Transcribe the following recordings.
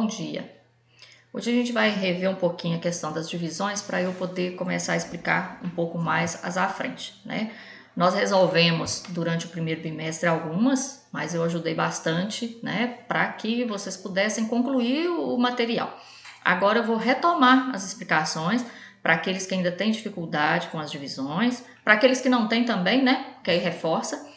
dia! Hoje a gente vai rever um pouquinho a questão das divisões para eu poder começar a explicar um pouco mais as à frente, né? Nós resolvemos durante o primeiro bimestre algumas, mas eu ajudei bastante, né, para que vocês pudessem concluir o material. Agora eu vou retomar as explicações para aqueles que ainda têm dificuldade com as divisões, para aqueles que não têm também, né, que aí reforça.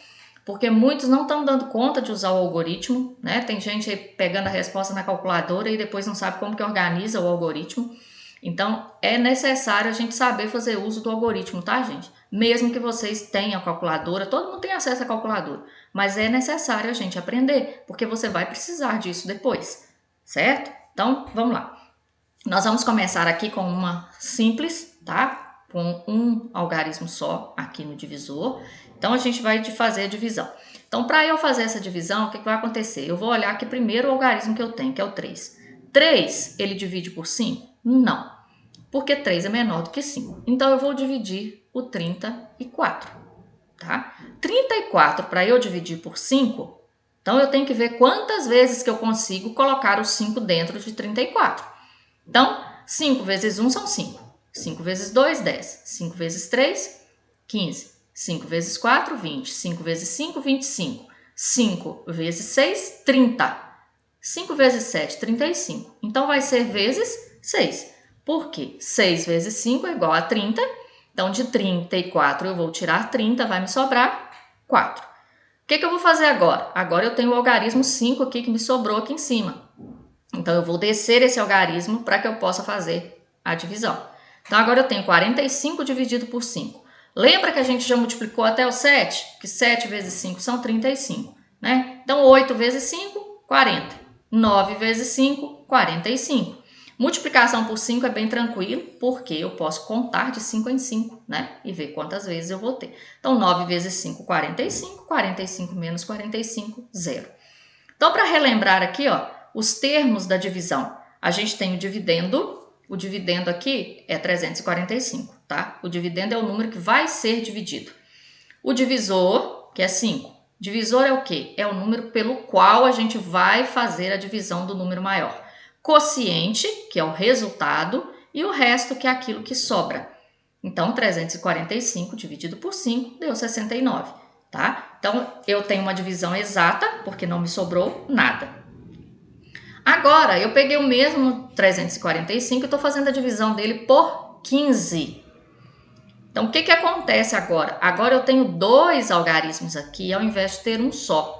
Porque muitos não estão dando conta de usar o algoritmo, né? Tem gente pegando a resposta na calculadora e depois não sabe como que organiza o algoritmo. Então, é necessário a gente saber fazer uso do algoritmo, tá, gente? Mesmo que vocês tenham calculadora, todo mundo tem acesso à calculadora, mas é necessário a gente aprender, porque você vai precisar disso depois, certo? Então, vamos lá. Nós vamos começar aqui com uma simples, tá? Com um algarismo só aqui no divisor. Então, a gente vai fazer a divisão. Então, para eu fazer essa divisão, o que vai acontecer? Eu vou olhar aqui primeiro o algarismo que eu tenho, que é o 3. 3, ele divide por 5? Não, porque 3 é menor do que 5. Então, eu vou dividir o 34, tá? 34, para eu dividir por 5, então eu tenho que ver quantas vezes que eu consigo colocar o 5 dentro de 34. Então, 5 vezes 1 são 5. 5 vezes 2, 10. 5 vezes 3, 15. 5 vezes 4, 20. 5 vezes 5, 25. 5 vezes 6, 30. 5 vezes 7, 35. Então, vai ser vezes 6. Por quê? 6 vezes 5 é igual a 30. Então, de 34 eu vou tirar 30, vai me sobrar 4. O que eu vou fazer agora? Agora eu tenho o algarismo 5 aqui que me sobrou aqui em cima. Então, eu vou descer esse algarismo para que eu possa fazer a divisão. Então, agora eu tenho 45 dividido por 5. Lembra que a gente já multiplicou até o 7? Que 7 vezes 5 são 35, né? Então, 8 vezes 5, 40. 9 vezes 5, 45. Multiplicação por 5 é bem tranquilo, porque eu posso contar de 5 em 5, né? E ver quantas vezes eu vou ter. Então, 9 vezes 5, 45. 45 menos 45, 0. Então, para relembrar aqui, ó, os termos da divisão. A gente tem o dividendo. O dividendo aqui é 345, tá? O dividendo é o número que vai ser dividido. O divisor, que é 5. Divisor é o quê? É o número pelo qual a gente vai fazer a divisão do número maior. Quociente, que é o resultado, e o resto, que é aquilo que sobra. Então, 345 dividido por 5 deu 69, tá? Então, eu tenho uma divisão exata, porque não me sobrou nada. Agora, eu peguei o mesmo 345 e estou fazendo a divisão dele por 15. Então, o que acontece agora? Agora eu tenho dois algarismos aqui, ao invés de ter um só.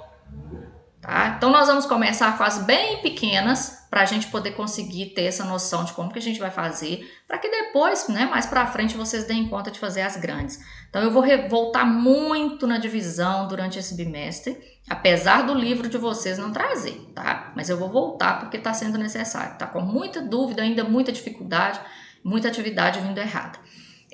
Tá? Então, nós vamos começar com as bem pequenas, para a gente poder conseguir ter essa noção de como que a gente vai fazer, para que depois, né, mais para frente, vocês deem conta de fazer as grandes. Então, eu vou voltar muito na divisão durante esse bimestre, apesar do livro de vocês não trazer, tá? Mas eu vou voltar porque está sendo necessário, tá? Com muita dúvida, ainda muita dificuldade, muita atividade vindo errada.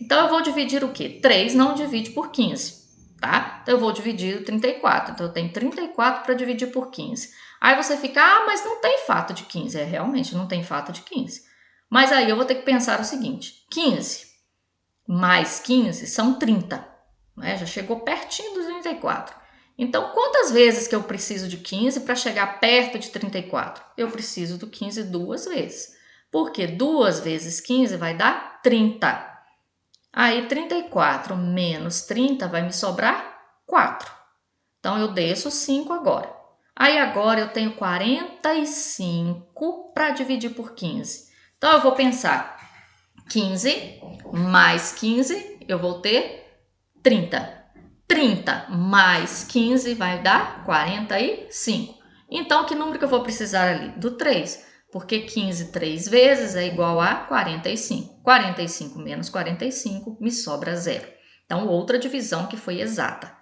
Então, eu vou dividir o quê? 3 não divide por 15, tá? Então, eu vou dividir o 34. Então, eu tenho 34 para dividir por 15. Aí você fica, mas não tem fato de 15. É, realmente, não tem fato de 15. Mas aí eu vou ter que pensar o seguinte, 15 mais 15 são 30, né? Já chegou pertinho dos 34. Então, quantas vezes que eu preciso de 15 para chegar perto de 34? Eu preciso do 15 duas vezes. Porque 2 vezes 15 vai dar 30. Aí, 34 menos 30 vai me sobrar 4. Então, eu desço 5 agora. Aí, agora eu tenho 45 para dividir por 15. Então, eu vou pensar 15 mais 15, eu vou ter 30. 30 mais 15 vai dar 45. Então, que número que eu vou precisar ali? Do 3. Porque 15 3 vezes é igual a 45. 45 menos 45 me sobra 0. Então, outra divisão que foi exata.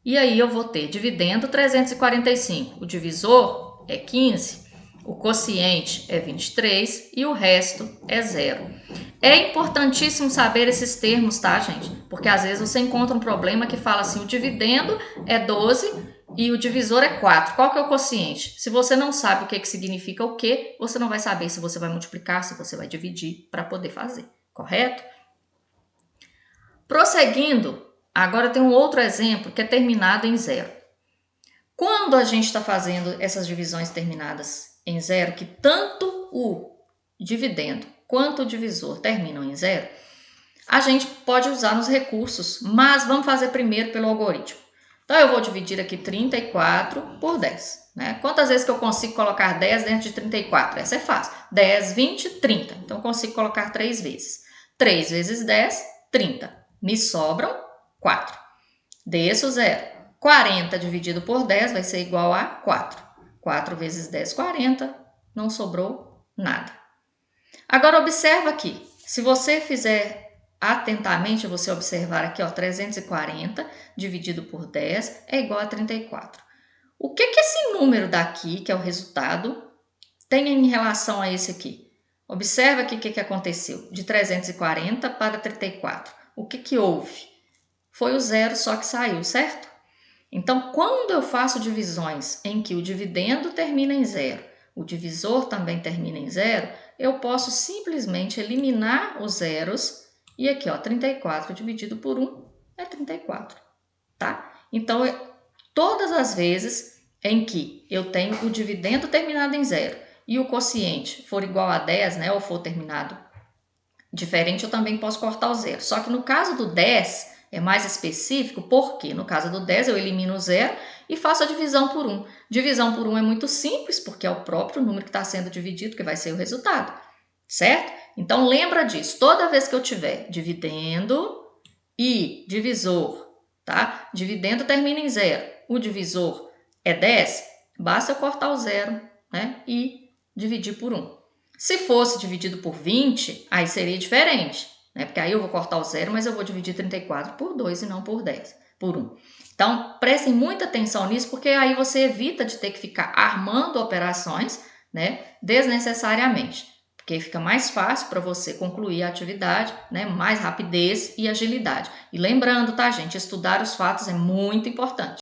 E aí eu vou ter dividendo 345. O divisor é 15, o quociente é 23 e o resto é 0. É importantíssimo saber esses termos, tá, gente? Porque às vezes você encontra um problema que fala assim, o dividendo é 12 e o divisor é 4. Qual que é o quociente? Se você não sabe o que significa o quê, você não vai saber se você vai multiplicar, se você vai dividir para poder fazer, correto? Prosseguindo, agora tem um outro exemplo que é terminado em 0. Quando a gente está fazendo essas divisões terminadas em zero, que tanto o dividendo quanto o divisor terminam em zero, a gente pode usar nos recursos, mas vamos fazer primeiro pelo algoritmo. Então, eu vou dividir aqui 34 por 10. Né? Quantas vezes que eu consigo colocar 10 dentro de 34? Essa é fácil. 10, 20, 30. Então, eu consigo colocar 3 vezes. 3 vezes 10, 30. Me sobram 4. Desço zero. 40 dividido por 10 vai ser igual a 4. 4 vezes 10, 40. Não sobrou nada. Agora, observa aqui. Se você fizer atentamente, você observar aqui, ó, 340 dividido por 10 é igual a 34. O que esse número daqui, que é o resultado, tem em relação a esse aqui? Observa aqui o que aconteceu. De 340 para 34. O que houve? Foi o zero só que saiu, certo? Então, quando eu faço divisões em que o dividendo termina em zero, o divisor também termina em zero, eu posso simplesmente eliminar os zeros e aqui, ó, 34 dividido por 1 é 34, tá? Então, todas as vezes em que eu tenho o dividendo terminado em zero e o quociente for igual a 10, né, ou for terminado diferente, eu também posso cortar o zero. Só que no caso do 10 é mais específico, porque no caso do 10 eu elimino o zero e faço a divisão por 1. Divisão por 1 é muito simples, porque é o próprio número que está sendo dividido que vai ser o resultado, certo? Então lembra disso, toda vez que eu tiver dividendo e divisor, tá? Dividendo termina em zero, o divisor é 10, basta eu cortar o zero, né? E dividir por 1. Se fosse dividido por 20, aí seria diferente, né? Porque aí eu vou cortar o zero, mas eu vou dividir 34 por 2 e não por 10, por 1. Então, prestem muita atenção nisso, porque aí você evita de ter que ficar armando operações, né, desnecessariamente. Porque fica mais fácil para você concluir a atividade, né, mais rapidez e agilidade. E lembrando, tá, gente, estudar os fatos é muito importante.